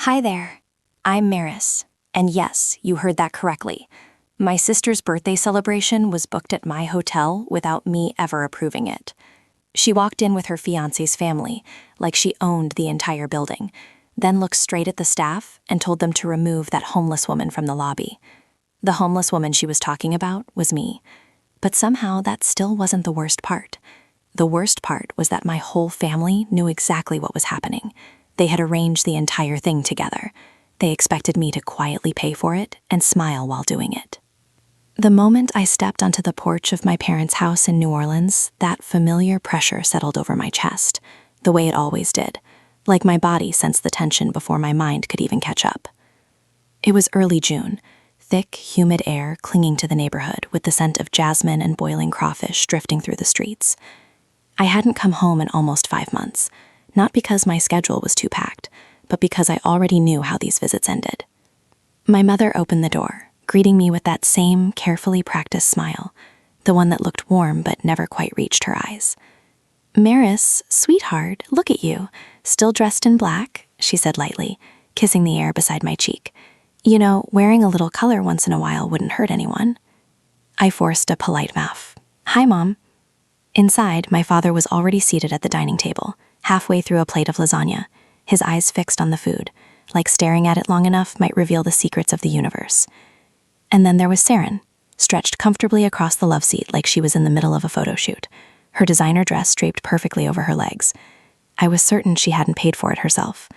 Hi there. I'm Maris. And yes, you heard that correctly. My sister's birthday celebration was booked at my hotel without me ever approving it. She walked in with her fiancé's family, like she owned the entire building, then looked straight at the staff and told them to remove that homeless woman from the lobby. The homeless woman she was talking about was me. But somehow that still wasn't the worst part. The worst part was that my whole family knew exactly what was happening. They had arranged the entire thing together. They expected me to quietly pay for it and smile while doing it. The moment I stepped onto the porch of my parents' house in New Orleans, that familiar pressure settled over my chest, the way it always did, like my body sensed the tension before my mind could even catch up. It was early June, thick, humid air clinging to the neighborhood with the scent of jasmine and boiling crawfish drifting through the streets. I hadn't come home in almost 5 months, not because my schedule was too packed, but because I already knew how these visits ended. My mother opened the door, greeting me with that same carefully practiced smile, the one that looked warm but never quite reached her eyes. "Maris, sweetheart, look at you, still dressed in black," she said lightly, kissing the air beside my cheek. "You know, wearing a little color once in a while wouldn't hurt anyone." I forced a polite mouth. "Hi, Mom." Inside, my father was already seated at the dining table, halfway through a plate of lasagna, his eyes fixed on the food, like staring at it long enough might reveal the secrets of the universe. And then there was Saren, stretched comfortably across the love seat like she was in the middle of a photo shoot, her designer dress draped perfectly over her legs. I was certain she hadn't paid for it herself.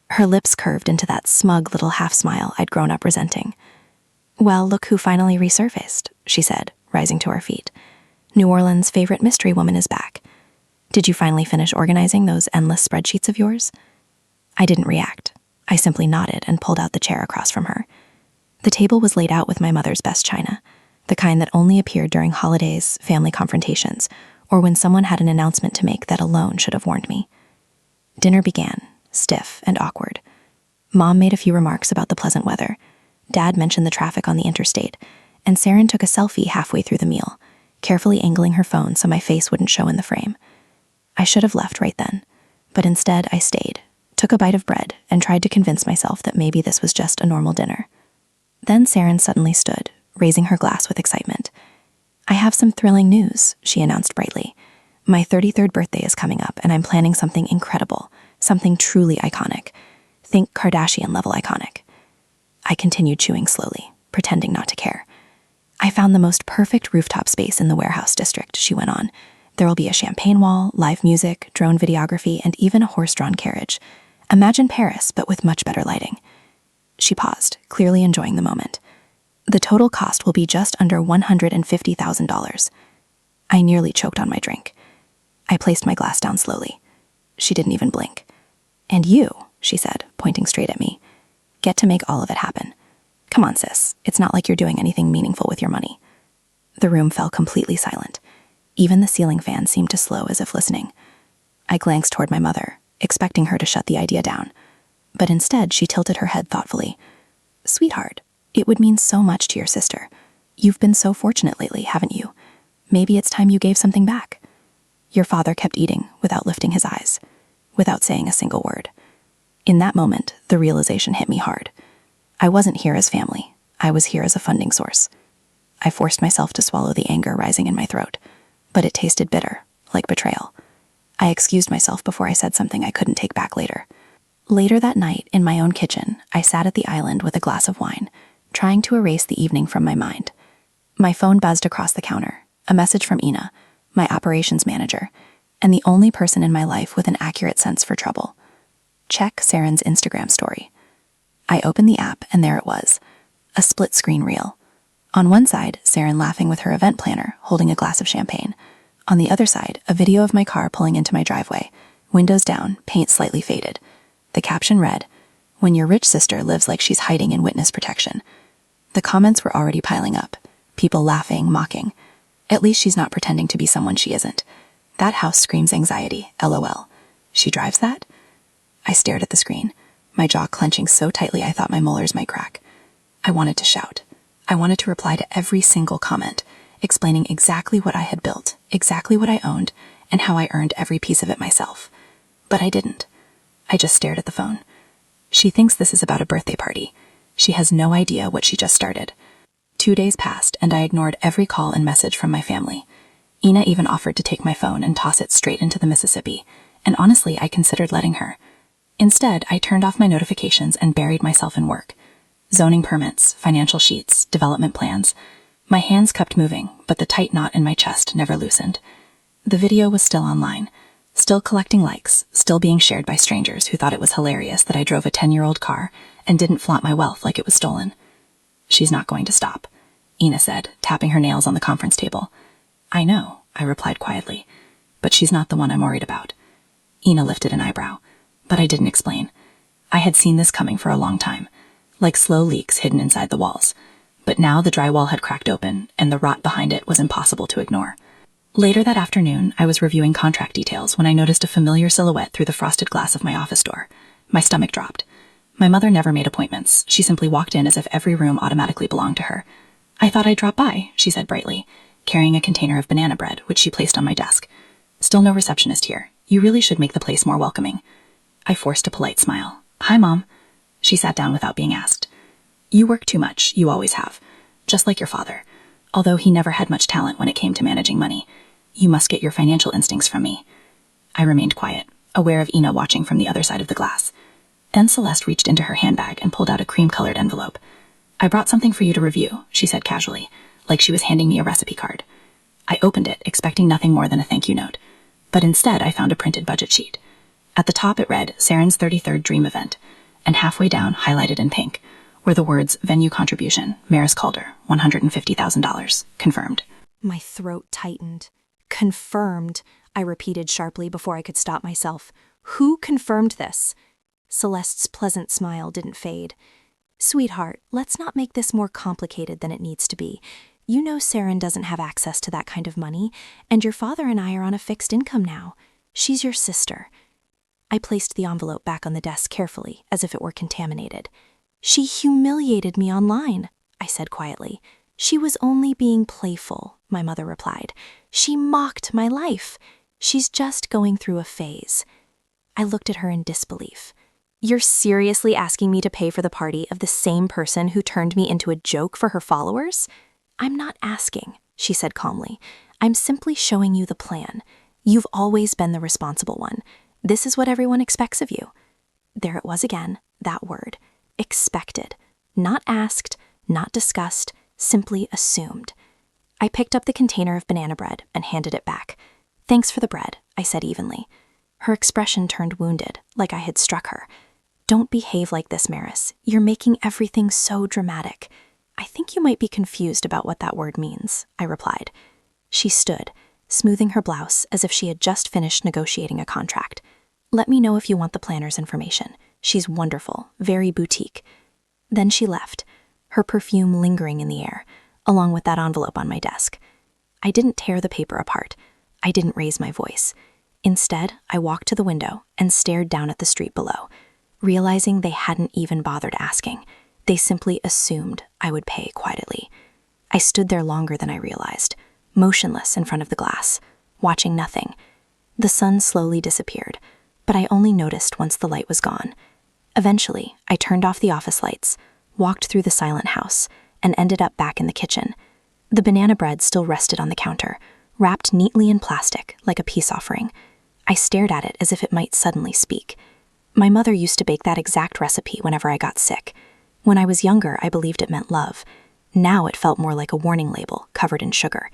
Her lips curved into that smug little half-smile I'd grown up resenting. "Well, look who finally resurfaced," she said, rising to her feet. "New Orleans' favorite mystery woman is back. Did you finally finish organizing those endless spreadsheets of yours?" I didn't react. I simply nodded and pulled out the chair across from her. The table was laid out with my mother's best china, the kind that only appeared during holidays, family confrontations, or when someone had an announcement to make that alone should have warned me. Dinner began, stiff and awkward. Mom made a few remarks about the pleasant weather. Dad mentioned the traffic on the interstate, and Saren took a selfie halfway through the meal, carefully angling her phone so my face wouldn't show in the frame. I should have left right then, but instead I stayed, took a bite of bread, and tried to convince myself that maybe this was just a normal dinner. Then Saren suddenly stood, raising her glass with excitement. "I have some thrilling news," she announced brightly. "My 33rd birthday is coming up, and I'm planning something incredible, something truly iconic. Think Kardashian-level iconic." I continued chewing slowly, pretending not to care. "I found the most perfect rooftop space in the warehouse district," she went on. "There will be a champagne wall, live music, drone videography, and even a horse-drawn carriage. Imagine Paris, but with much better lighting." She paused, clearly enjoying the moment. "The total cost will be just under $150,000. I nearly choked on my drink. I placed my glass down slowly. She didn't even blink. "And you," she said, pointing straight at me, "get to make all of it happen. Come on, sis, it's not like you're doing anything meaningful with your money." The room fell completely silent. Even the ceiling fan seemed to slow as if listening. I glanced toward my mother, expecting her to shut the idea down. But instead, she tilted her head thoughtfully. "Sweetheart, it would mean so much to your sister. You've been so fortunate lately, haven't you? Maybe it's time you gave something back." Your father kept eating without lifting his eyes, without saying a single word. In that moment, the realization hit me hard. I wasn't here as family. I was here as a funding source. I forced myself to swallow the anger rising in my throat, but it tasted bitter, like betrayal. I excused myself before I said something I couldn't take back later. Later that night, in my own kitchen, I sat at the island with a glass of wine, trying to erase the evening from my mind. My phone buzzed across the counter, a message from Ina, my operations manager, and the only person in my life with an accurate sense for trouble. Check Saren's Instagram story. I opened the app, and there it was, a split-screen reel. On one side, Saren laughing with her event planner, holding a glass of champagne. On the other side, a video of my car pulling into my driveway, windows down, paint slightly faded. The caption read, "When your rich sister lives like she's hiding in witness protection." The comments were already piling up, people laughing, mocking. "At least she's not pretending to be someone she isn't. That house screams anxiety, LOL. She drives that?" I stared at the screen, my jaw clenching so tightly I thought my molars might crack. I wanted to shout. I wanted to reply to every single comment, explaining exactly what I had built, exactly what I owned, and how I earned every piece of it myself. But I didn't. I just stared at the phone. She thinks this is about a birthday party. She has no idea what she just started. 2 days passed, and I ignored every call and message from my family. Ina even offered to take my phone and toss it straight into the Mississippi, and honestly, I considered letting her. Instead, I turned off my notifications and buried myself in work. Zoning permits, financial sheets, development plans. My hands kept moving, but the tight knot in my chest never loosened. The video was still online, still collecting likes, still being shared by strangers who thought it was hilarious that I drove a 10-year-old car and didn't flaunt my wealth like it was stolen. "She's not going to stop," Ina said, tapping her nails on the conference table. "I know," I replied quietly, "but she's not the one I'm worried about." Ina lifted an eyebrow, but I didn't explain. I had seen this coming for a long time, like slow leaks hidden inside the walls. But now the drywall had cracked open, and the rot behind it was impossible to ignore. Later that afternoon, I was reviewing contract details when I noticed a familiar silhouette through the frosted glass of my office door. My stomach dropped. My mother never made appointments. She simply walked in as if every room automatically belonged to her. "I thought I'd drop by," she said brightly, carrying a container of banana bread, which she placed on my desk. "Still no receptionist here. You really should make the place more welcoming." I forced a polite smile. "Hi, Mom." She sat down without being asked. "You work too much, you always have. Just like your father. Although he never had much talent when it came to managing money. You must get your financial instincts from me." I remained quiet, aware of Ina watching from the other side of the glass. Then Celeste reached into her handbag and pulled out a cream-colored envelope. "I brought something for you to review," she said casually, like she was handing me a recipe card. I opened it, expecting nothing more than a thank you note. But instead, I found a printed budget sheet. At the top it read, "Saren's 33rd Dream Event," and halfway down, highlighted in pink, were the words, "Venue contribution, Maris Calder, $150,000, confirmed." My throat tightened. "Confirmed," I repeated sharply before I could stop myself. "Who confirmed this?" Celeste's pleasant smile didn't fade. "Sweetheart, let's not make this more complicated than it needs to be. You know Saren doesn't have access to that kind of money, and your father and I are on a fixed income now. She's your sister." I placed the envelope back on the desk carefully, as if it were contaminated. "She humiliated me online," I said quietly. "She was only being playful," my mother replied. "She mocked my life. She's just going through a phase." I looked at her in disbelief. "You're seriously asking me to pay for the party of the same person who turned me into a joke for her followers?" "I'm not asking," she said calmly. "I'm simply showing you the plan. You've always been the responsible one. This is what everyone expects of you." There it was again, that word. Expected. Not asked, not discussed, simply assumed. I picked up the container of banana bread and handed it back. "Thanks for the bread," I said evenly. Her expression turned wounded, like I had struck her. "Don't behave like this, Maris. You're making everything so dramatic." "I think you might be confused about what that word means," I replied. She stood, smoothing her blouse as if she had just finished negotiating a contract. "Let me know if you want the planner's information. She's wonderful, very boutique." Then she left, her perfume lingering in the air, along with that envelope on my desk. I didn't tear the paper apart. I didn't raise my voice. Instead, I walked to the window and stared down at the street below, realizing they hadn't even bothered asking. They simply assumed I would pay quietly. I stood there longer than I realized, motionless in front of the glass, watching nothing. The sun slowly disappeared, but I only noticed once the light was gone. Eventually, I turned off the office lights, walked through the silent house, and ended up back in the kitchen. The banana bread still rested on the counter, wrapped neatly in plastic like a peace offering. I stared at it as if it might suddenly speak. My mother used to bake that exact recipe whenever I got sick. When I was younger, I believed it meant love. Now it felt more like a warning label covered in sugar.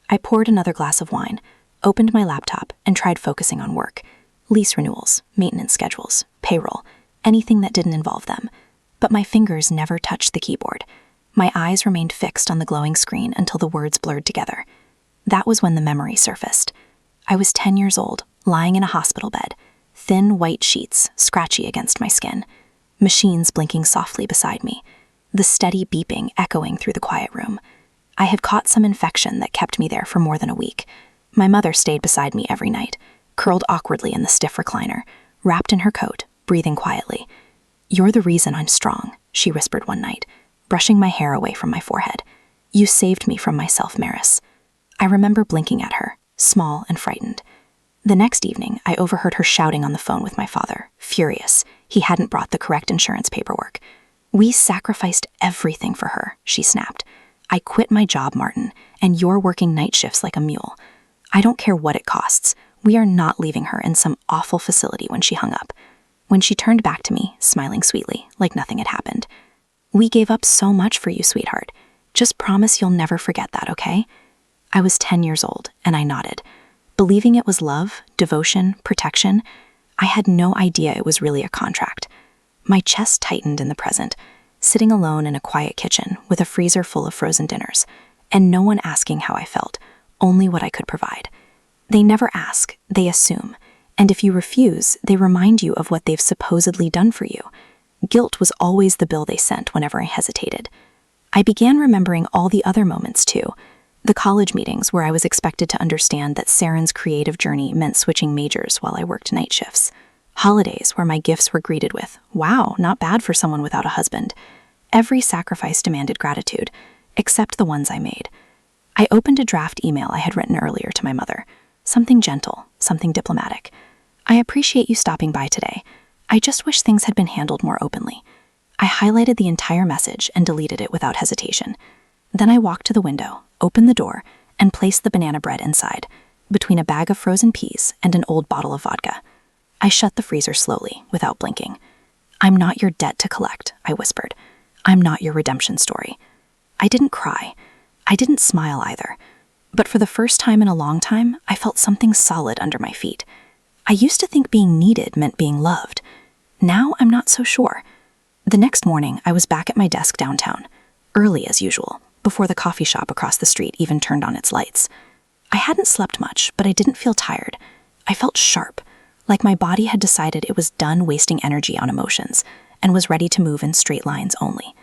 I poured another glass of wine, opened my laptop, and tried focusing on work. Lease renewals, maintenance schedules, payroll, anything that didn't involve them. But my fingers never touched the keyboard. My eyes remained fixed on the glowing screen until the words blurred together. That was when the memory surfaced. I was 10 years old, lying in a hospital bed, thin white sheets scratchy against my skin, machines blinking softly beside me, the steady beeping echoing through the quiet room. I had caught some infection that kept me there for more than a week. My mother stayed beside me every night, curled awkwardly in the stiff recliner, wrapped in her coat, breathing quietly. "You're the reason I'm strong," she whispered one night, brushing my hair away from my forehead. "You saved me from myself, Maris." I remember blinking at her, small and frightened. The next evening, I overheard her shouting on the phone with my father, furious. He hadn't brought the correct insurance paperwork. "We sacrificed everything for her," she snapped. "I quit my job, Martin, and you're working night shifts like a mule. I don't care what it costs. We are not leaving her in some awful facility." When she hung up. When she turned back to me, smiling sweetly, like nothing had happened. "We gave up so much for you, sweetheart. Just promise you'll never forget that, okay?" I was 10 years old, and I nodded. Believing it was love, devotion, protection, I had no idea it was really a contract. My chest tightened in the present, sitting alone in a quiet kitchen with a freezer full of frozen dinners, and no one asking how I felt, only what I could provide. They never ask, they assume, and if you refuse, they remind you of what they've supposedly done for you. Guilt was always the bill they sent whenever I hesitated. I began remembering all the other moments too. The college meetings where I was expected to understand that Saren's creative journey meant switching majors while I worked night shifts. Holidays where my gifts were greeted with, "Wow, not bad for someone without a husband." Every sacrifice demanded gratitude, except the ones I made. I opened a draft email I had written earlier to my mother. Something gentle, something diplomatic. "I appreciate you stopping by today. I just wish things had been handled more openly." I highlighted the entire message and deleted it without hesitation. Then I walked to the window, opened the door, and placed the banana bread inside, between a bag of frozen peas and an old bottle of vodka. I shut the freezer slowly, without blinking. "I'm not your debt to collect," I whispered. "I'm not your redemption story." I didn't cry. I didn't smile either. But for the first time in a long time, I felt something solid under my feet. I used to think being needed meant being loved. Now I'm not so sure. The next morning, I was back at my desk downtown, early as usual, before the coffee shop across the street even turned on its lights. I hadn't slept much, but I didn't feel tired. I felt sharp, like my body had decided it was done wasting energy on emotions and was ready to move in straight lines only.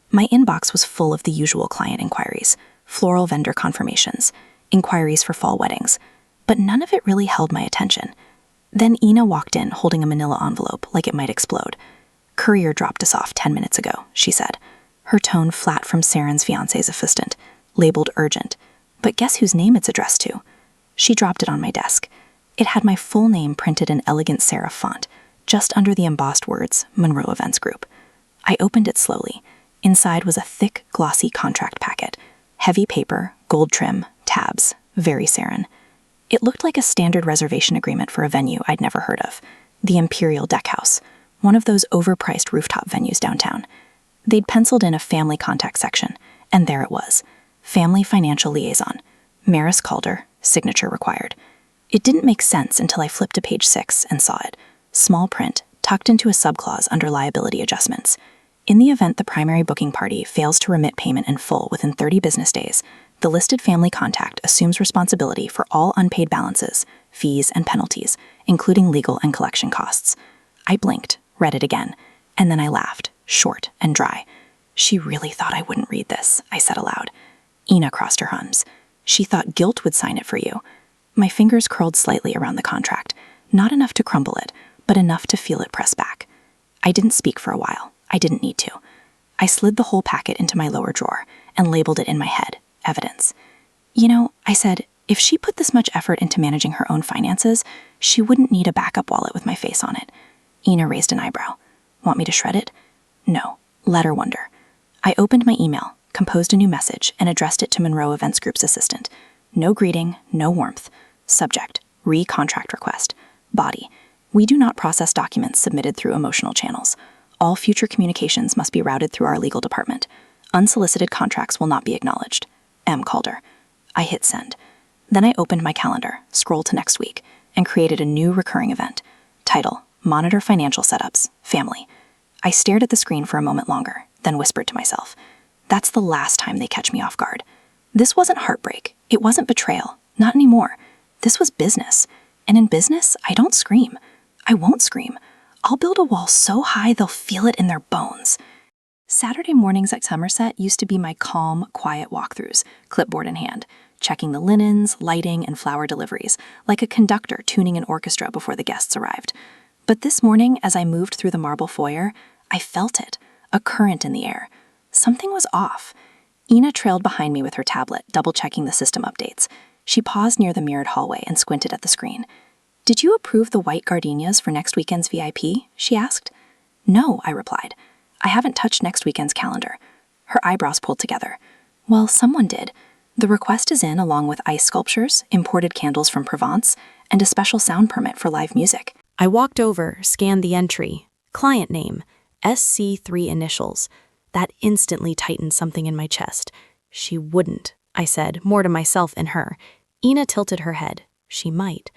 My inbox was full of the usual client inquiries, floral vendor confirmations, inquiries for fall weddings, but none of it really held my attention. Then Ina walked in holding a manila envelope like it might explode. "Courier dropped us off 10 minutes ago," she said, her tone flat from Saren's fiancé's assistant, labeled urgent. But guess whose name it's addressed to? She dropped it on my desk. It had my full name printed in elegant serif font, just under the embossed words, Monroe Events Group. I opened it slowly. Inside was a thick, glossy contract packet. Heavy paper, gold trim, tabs, very Saren. It looked like a standard reservation agreement for a venue I'd never heard of, the Imperial Deck House, one of those overpriced rooftop venues downtown. They'd penciled in a family contact section, and there it was, Family Financial Liaison, Maris Calder, signature required. It didn't make sense until I flipped to page 6 and saw it, small print, tucked into a subclause under liability adjustments. In the event the primary booking party fails to remit payment in full within 30 business days, the listed family contact assumes responsibility for all unpaid balances, fees, and penalties, including legal and collection costs. I blinked, read it again, and then I laughed, short and dry. "She really thought I wouldn't read this," I said aloud. Ina crossed her arms. "She thought guilt would sign it for you." My fingers curled slightly around the contract, not enough to crumble it, but enough to feel it press back. I didn't speak for a while. I didn't need to. I slid the whole packet into my lower drawer and labeled it in my head, evidence. "You know," I said, "if she put this much effort into managing her own finances, she wouldn't need a backup wallet with my face on it." Ina raised an eyebrow. "Want me to shred it?" "No. Let her wonder." I opened my email, composed a new message, and addressed it to Monroe Events Group's assistant. No greeting, no warmth. Subject, re-contract request. Body, we do not process documents submitted through emotional channels. All future communications must be routed through our legal department. Unsolicited contracts will not be acknowledged. M. Calder. I hit send. Then I opened my calendar, scrolled to next week, and created a new recurring event. Title, Monitor Financial Setups, Family. I stared at the screen for a moment longer, then whispered to myself, "That's the last time they catch me off guard." This wasn't heartbreak. It wasn't betrayal. Not anymore. This was business. And in business, I don't scream. I won't scream. I'll build a wall so high they'll feel it in their bones. Saturday mornings at Somerset used to be my calm, quiet walkthroughs, clipboard in hand, checking the linens, lighting, and flower deliveries, like a conductor tuning an orchestra before the guests arrived. But this morning, as I moved through the marble foyer, I felt it, a current in the air. Something was off. Ina trailed behind me with her tablet, double-checking the system updates. She paused near the mirrored hallway and squinted at the screen. "Did you approve the white gardenias for next weekend's VIP?" she asked. "No," I replied. "I haven't touched next weekend's calendar." Her eyebrows pulled together. "Well, someone did. The request is in along with ice sculptures, imported candles from Provence, and a special sound permit for live music." I walked over, scanned the entry. Client name, SC3 initials. That instantly tightened something in my chest. "She wouldn't," I said, more to myself than her. Ina tilted her head. "She might."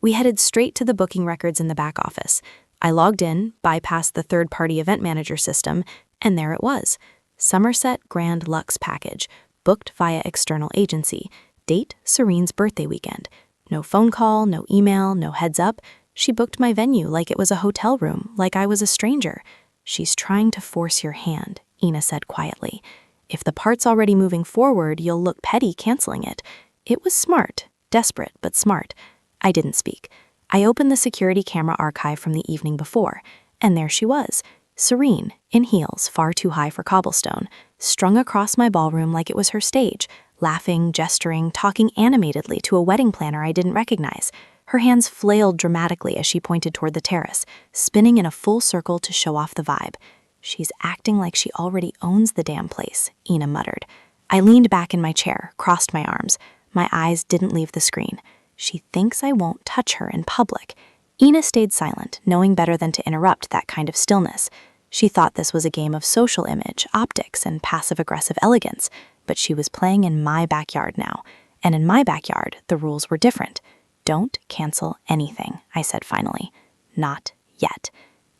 We headed straight to the booking records in the back office. I logged in, bypassed the third-party event manager system, and there it was. Somerset Grand Lux package, booked via external agency. Date, Serene's birthday weekend. No phone call, no email, no heads up. She booked my venue like it was a hotel room, like I was a stranger. "She's trying to force your hand," Ina said quietly. "If the part's already moving forward, you'll look petty canceling it." It was smart, desperate but smart. I didn't speak. I opened the security camera archive from the evening before, and there she was, Serene, in heels far too high for cobblestone, strung across my ballroom like it was her stage, laughing, gesturing, talking animatedly to a wedding planner I didn't recognize. Her hands flailed dramatically as she pointed toward the terrace, spinning in a full circle to show off the vibe. "She's acting like she already owns the damn place," Ina muttered. I leaned back in my chair, crossed my arms. My eyes didn't leave the screen. "She thinks I won't touch her in public." Ina stayed silent, knowing better than to interrupt that kind of stillness. She thought this was a game of social image, optics, and passive-aggressive elegance, but she was playing in my backyard now. And in my backyard, the rules were different. "Don't cancel anything," I said finally. "Not yet."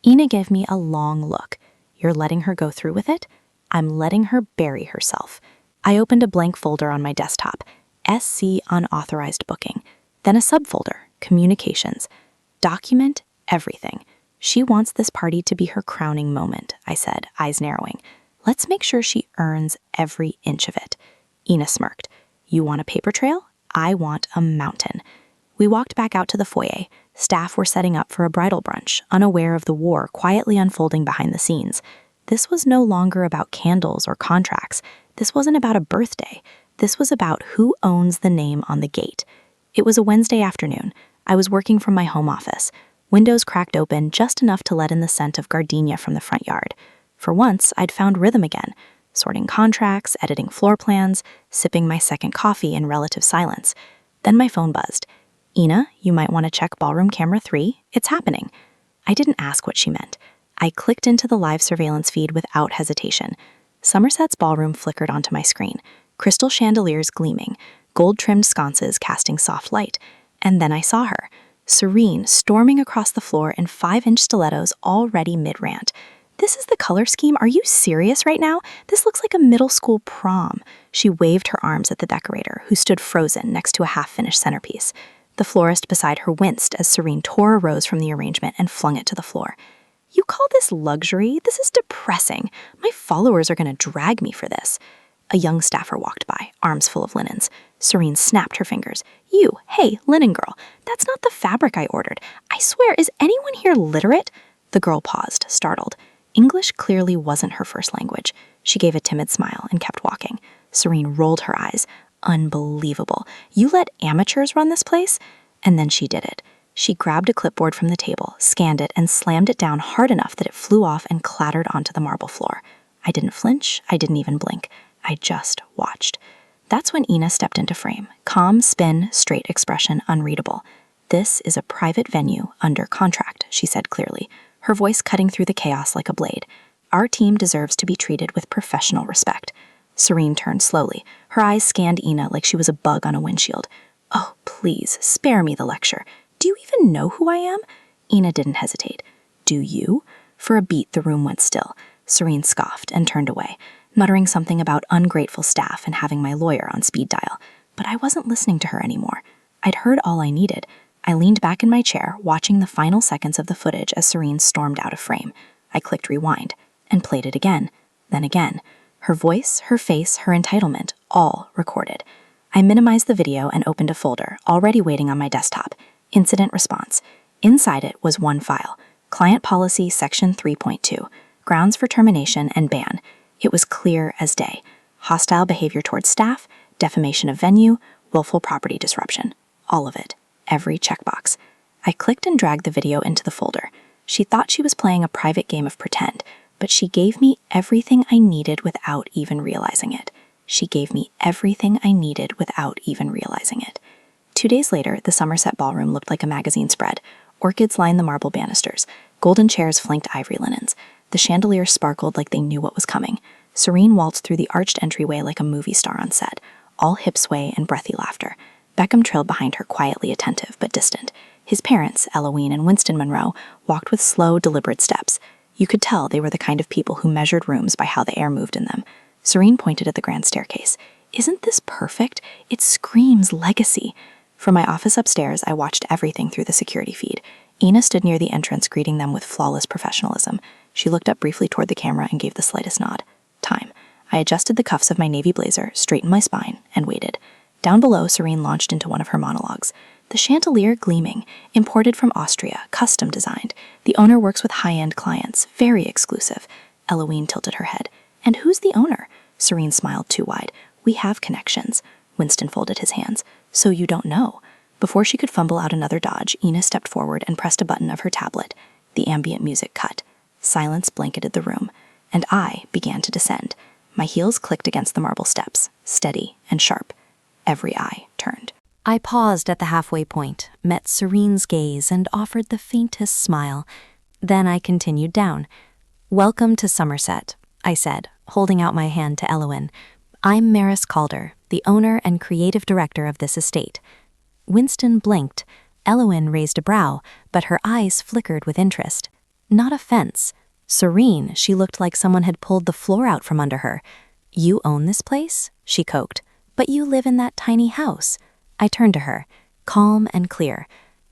Ina gave me a long look. "You're letting her go through with it?" "I'm letting her bury herself." I opened a blank folder on my desktop, SC Unauthorized Booking, then a subfolder, Communications. "Document everything. She wants this party to be her crowning moment," I said, eyes narrowing. "Let's make sure she earns every inch of it." Ina smirked. "You want a paper trail? I want a mountain." We walked back out to the foyer. Staff were setting up for a bridal brunch, unaware of the war quietly unfolding behind the scenes. This was no longer about candles or contracts. This wasn't about a birthday. This was about who owns the name on the gate. It was a Wednesday afternoon. I was working from my home office. Windows cracked open just enough to let in the scent of gardenia from the front yard. For once, I'd found rhythm again, sorting contracts, editing floor plans, sipping my second coffee in relative silence. Then my phone buzzed. "Ina, you might want to check ballroom camera 3. It's happening." I didn't ask what she meant. I clicked into the live surveillance feed without hesitation. Somerset's ballroom flickered onto my screen, crystal chandeliers gleaming, gold-trimmed sconces casting soft light. And then I saw her, Serene, storming across the floor in 5-inch stilettos already mid-rant. "This is the color scheme? Are you serious right now? This looks like a middle school prom." She waved her arms at the decorator, who stood frozen next to a half-finished centerpiece. The florist beside her winced as Serene tore a rose from the arrangement and flung it to the floor. "You call this luxury? This is depressing. My followers are going to drag me for this." A young staffer walked by, arms full of linens. Serene snapped her fingers. "You, hey, linen girl, that's not the fabric I ordered. I swear, is anyone here literate?" The girl paused, startled. English clearly wasn't her first language. She gave a timid smile and kept walking. Serene rolled her eyes. "Unbelievable. You let amateurs run this place?" And then she did it. She grabbed a clipboard from the table, scanned it, and slammed it down hard enough that it flew off and clattered onto the marble floor. I didn't flinch. I didn't even blink. I just watched. That's when Ina stepped into frame. Calm, spin, straight expression, unreadable. "This is a private venue under contract," she said clearly, her voice cutting through the chaos like a blade. "Our team deserves to be treated with professional respect." Serene turned slowly. Her eyes scanned Ina like she was a bug on a windshield. "Oh, please, spare me the lecture. Do you even know who I am?" Ina didn't hesitate. "Do you?" For a beat, the room went still. Serene scoffed and turned away, muttering something about ungrateful staff and having my lawyer on speed dial. But I wasn't listening to her anymore. I'd heard all I needed. I leaned back in my chair, watching the final seconds of the footage as Serene stormed out of frame. I clicked rewind and played it again, then again. Her voice, her face, her entitlement, all recorded. I minimized the video and opened a folder, already waiting on my desktop. Incident response. Inside it was one file, Client Policy Section 3.2, Grounds for Termination and Ban. It was clear as day. Hostile behavior towards staff, defamation of venue, willful property disruption. All of it. Every checkbox. I clicked and dragged the video into the folder. She thought she was playing a private game of pretend, but she gave me everything I needed without even realizing it. She gave me everything I needed without even realizing it. 2 days later, the Somerset ballroom looked like a magazine spread. Orchids lined the marble banisters. Golden chairs flanked ivory linens. The chandeliers sparkled like they knew what was coming. Serene waltzed through the arched entryway like a movie star on set, all hip sway and breathy laughter. Beckham trailed behind her, quietly attentive but distant. His parents, Eloise and Winston Monroe, walked with slow, deliberate steps. You could tell they were the kind of people who measured rooms by how the air moved in them. Serene pointed at the grand staircase. "Isn't this perfect? It screams legacy." From my office upstairs, I watched everything through the security feed. Ina stood near the entrance, greeting them with flawless professionalism. She looked up briefly toward the camera and gave the slightest nod. Time. I adjusted the cuffs of my navy blazer, straightened my spine, and waited. Down below, Serene launched into one of her monologues. "The chandelier gleaming, imported from Austria, custom designed. The owner works with high-end clients, very exclusive." Eloise tilted her head. "And who's the owner?" Serene smiled too wide. "We have connections." Winston folded his hands. "So you don't know?" Before she could fumble out another dodge, Ina stepped forward and pressed a button of her tablet. The ambient music cut. Silence blanketed the room, and I began to descend. My heels clicked against the marble steps, steady and sharp. Every eye turned. I paused at the halfway point, met Serene's gaze, and offered the faintest smile. Then I continued down. "Welcome to Somerset," I said, holding out my hand to Eloise. "I'm Maris Calder, the owner and creative director of this estate." Winston blinked. Eloise raised a brow, but her eyes flickered with interest. Not offense. Serene, she looked like someone had pulled the floor out from under her. "You own this place?" she coked. "But you live in that tiny house." I turned to her, calm and clear.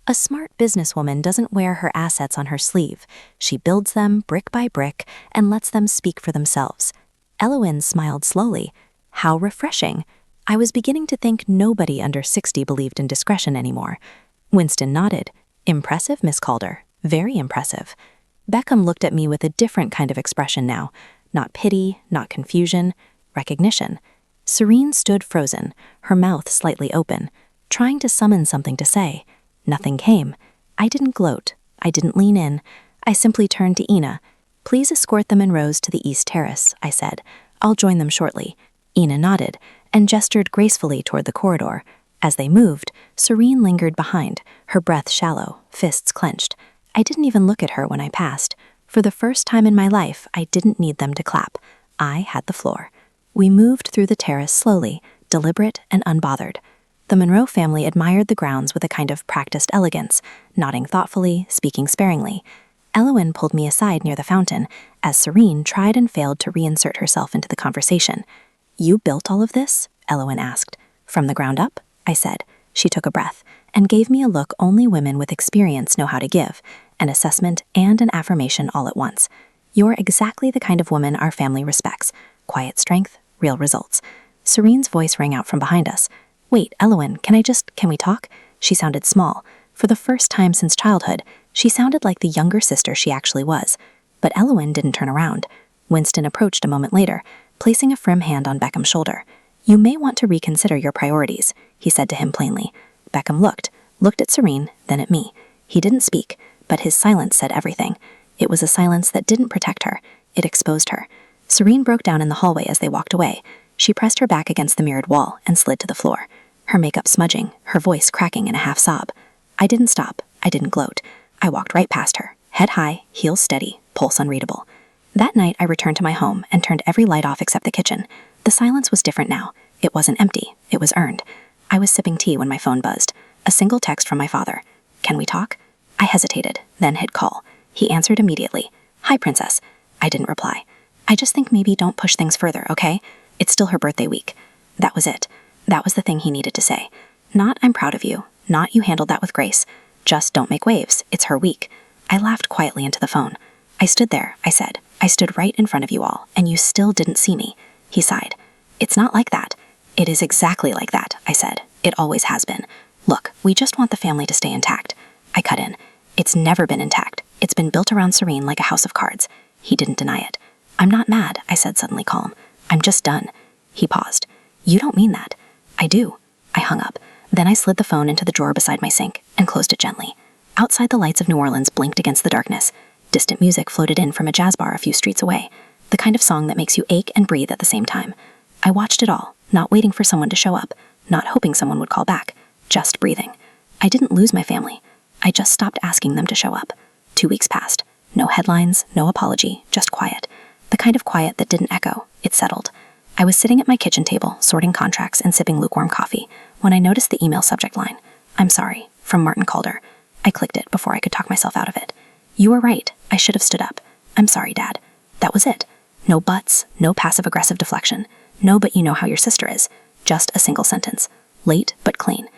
A smart businesswoman doesn't wear her assets on her sleeve. She builds them brick by brick and lets them speak for themselves. Eloise smiled slowly. How refreshing. I was beginning to think nobody under 60 believed in discretion anymore. Winston nodded. "Impressive, Miss Calder. Very impressive." Beckham looked at me with a different kind of expression now. Not pity, not confusion, recognition. Serene stood frozen, her mouth slightly open, trying to summon something to say. Nothing came. I didn't gloat. I didn't lean in. I simply turned to Ina. "Please escort the Monroes to the East Terrace," I said. "I'll join them shortly." Ina nodded and gestured gracefully toward the corridor. As they moved, Serene lingered behind, her breath shallow, fists clenched. I didn't even look at her when I passed. For the first time in my life, I didn't need them to clap. I had the floor. We moved through the terrace slowly, deliberate and unbothered. The Monroe family admired the grounds with a kind of practiced elegance, nodding thoughtfully, speaking sparingly. Eloise pulled me aside near the fountain, as Serene tried and failed to reinsert herself into the conversation. "You built all of this?" Eloise asked. "From the ground up?" I said. She took a breath and gave me a look only women with experience know how to give, an assessment and an affirmation all at once. "You're exactly the kind of woman our family respects. Quiet strength, real results." Serene's voice rang out from behind us. "Wait, Eloise, can we talk?" She sounded small. For the first time since childhood, she sounded like the younger sister she actually was. But Eloise didn't turn around. Winston approached a moment later, placing a firm hand on Beckham's shoulder. "You may want to reconsider your priorities," he said to him plainly. Beckham looked at Serene, then at me. He didn't speak, but his silence said everything. It was a silence that didn't protect her. It exposed her. Serene broke down in the hallway as they walked away. She pressed her back against the mirrored wall and slid to the floor, her makeup smudging, her voice cracking in a half sob. I didn't stop. I didn't gloat. I walked right past her, head high, heels steady, pulse unreadable. That night, I returned to my home and turned every light off except the kitchen. The silence was different now. It wasn't empty. It was earned. I was sipping tea when my phone buzzed. A single text from my father. "Can we talk?" I hesitated, then hit call. He answered immediately. "Hi, Princess." I didn't reply. "I just think maybe don't push things further, okay? It's still her birthday week." That was it. That was the thing he needed to say. Not "I'm proud of you," not "you handled that with grace." Just "don't make waves. It's her week." I laughed quietly into the phone. "I stood there," I said. "I stood right in front of you all, and you still didn't see me." He sighed. "It's not like that." "It is exactly like that," I said. "It always has been. Look, we just want the family to stay intact." I cut in. "It's never been intact. It's been built around Serene like a house of cards." He didn't deny it. "I'm not mad," I said, suddenly calm. "I'm just done." He paused. "You don't mean that." "I do." I hung up. Then I slid the phone into the drawer beside my sink and closed it gently. Outside, the lights of New Orleans blinked against the darkness. Distant music floated in from a jazz bar a few streets away, the kind of song that makes you ache and breathe at the same time. I watched it all, not waiting for someone to show up, not hoping someone would call back, just breathing. I didn't lose my family. I just stopped asking them to show up. 2 weeks passed. No headlines, no apology, just quiet. The kind of quiet that didn't echo, it settled. I was sitting at my kitchen table, sorting contracts and sipping lukewarm coffee, when I noticed the email subject line. "I'm sorry," from Martin Calder. I clicked it before I could talk myself out of it. "You were right. I should have stood up. I'm sorry, Dad." That was it. No buts, no passive-aggressive deflection. No, but you know how your sister is. Just a single sentence. Late, but clean.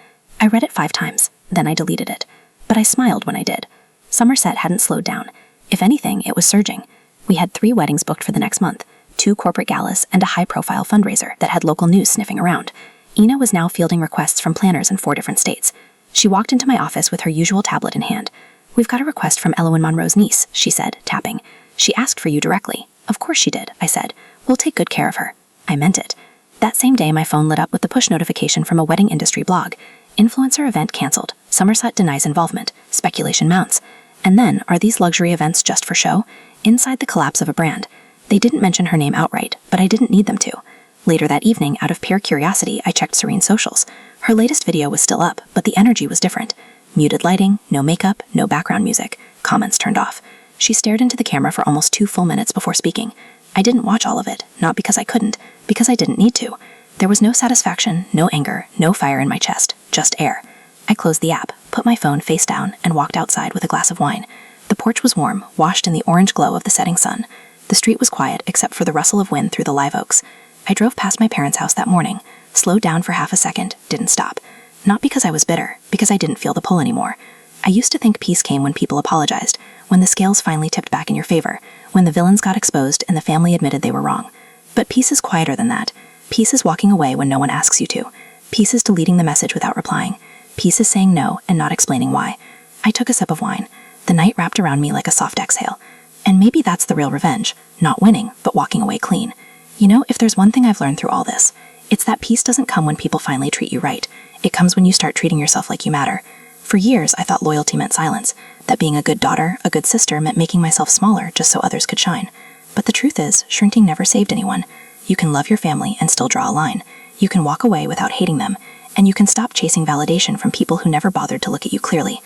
I read it 5 times, then I deleted it. But I smiled when I did. Somerset hadn't slowed down. If anything, it was surging. We had 3 weddings booked for the next month, 2 corporate galas, and a high-profile fundraiser that had local news sniffing around. Ina was now fielding requests from planners in 4 different states. She walked into my office with her usual tablet in hand. "We've got a request from Ella Monroe's niece," she said, tapping. "She asked for you directly." "Of course she did," I said. "We'll take good care of her." I meant it. That same day, my phone lit up with the push notification from a wedding industry blog. Influencer event cancelled. Somerset denies involvement. Speculation mounts. And then, are these luxury events just for show? Inside the collapse of a brand. They didn't mention her name outright, but I didn't need them to. Later that evening, out of pure curiosity, I checked Serene's socials. Her latest video was still up, but the energy was different. Muted lighting, no makeup, no background music, comments turned off. She stared into the camera for almost 2 full minutes before speaking. I didn't watch all of it, not because I couldn't, because I didn't need to. There was no satisfaction, no anger, no fire in my chest, just air. I closed the app, put my phone face down, and walked outside with a glass of wine. The porch was warm, washed in the orange glow of the setting sun. The street was quiet except for the rustle of wind through the live oaks. I drove past my parents' house that morning, slowed down for half a second, didn't stop. Not because I was bitter, because I didn't feel the pull anymore. I used to think peace came when people apologized, when the scales finally tipped back in your favor, when the villains got exposed and the family admitted they were wrong. But peace is quieter than that. Peace is walking away when no one asks you to. Peace is deleting the message without replying. Peace is saying no and not explaining why. I took a sip of wine. The night wrapped around me like a soft exhale. And maybe that's the real revenge. Not winning, but walking away clean. You know, if there's one thing I've learned through all this, it's that peace doesn't come when people finally treat you right. It comes when you start treating yourself like you matter. For years, I thought loyalty meant silence, that being a good daughter, a good sister, meant making myself smaller just so others could shine. But the truth is, shrinking never saved anyone. You can love your family and still draw a line. You can walk away without hating them, and you can stop chasing validation from people who never bothered to look at you clearly.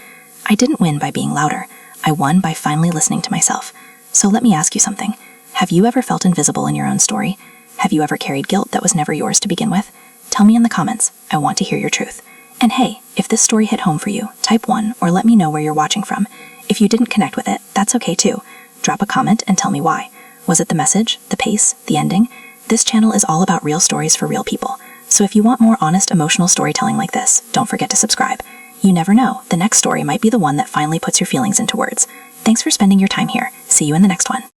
I didn't win by being louder. I won by finally listening to myself. So let me ask you something. Have you ever felt invisible in your own story? Have you ever carried guilt that was never yours to begin with? Tell me in the comments. I want to hear your truth. And hey, if this story hit home for you, type 1 or let me know where you're watching from. If you didn't connect with it, that's okay too. Drop a comment and tell me why. Was it the message, the pace, the ending? This channel is all about real stories for real people. So if you want more honest, emotional storytelling like this, don't forget to subscribe. You never know, the next story might be the one that finally puts your feelings into words. Thanks for spending your time here. See you in the next one.